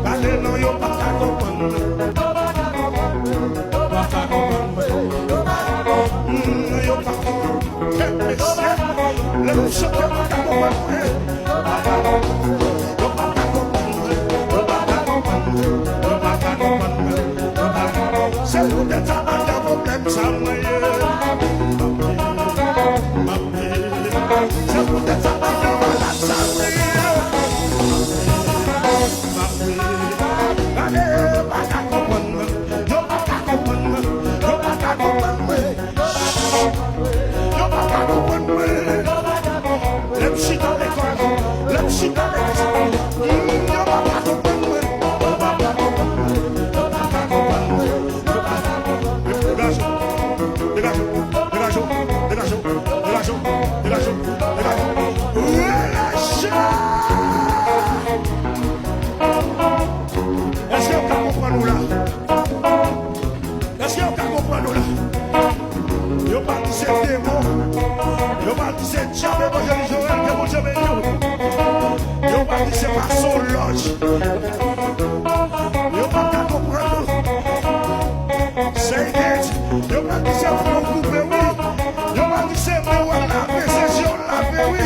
Allez, non, yo pas qu'à comprendre. Yo pas comprendre. Le monsieur qui pas qu'à comprendre. Yo pas qu'à comprendre. Yo pas qu'à comprendre. Yo pas qu'à comprendre. C'est pour des travailleurs de problème, ça m'a c'est pour des travailleurs de malade, ça allez, pas qu'à comprendre. Yo pas qu'à comprendre. Yo pas qu'à comprendre. Yo pas qu'à comprendre. Le petit dans l'école. Le petit dans l'école. Yo pas qu'à comprendre. Yo pas qu'à comprendre. Yo pas qu'à comprendre. Yo pas qu'à comprendre. Dégageons. Dégageons. Dégageons. Dégageons. Dégageons. Est-ce qu'on peut comprendre là? Est-ce qu'on peut comprendre là? Yo pas dit c'est démon. Yo pas dit c'est diable, évangélisé Joël, que mon Dieu béni. Yo pas dit c'est pas son loge. Yo pas qu'à comprendre. C'est net. Yo pas dit c'est pour couper, oui. Yo pas dit c'est pour laver, c'est sur laver, oui.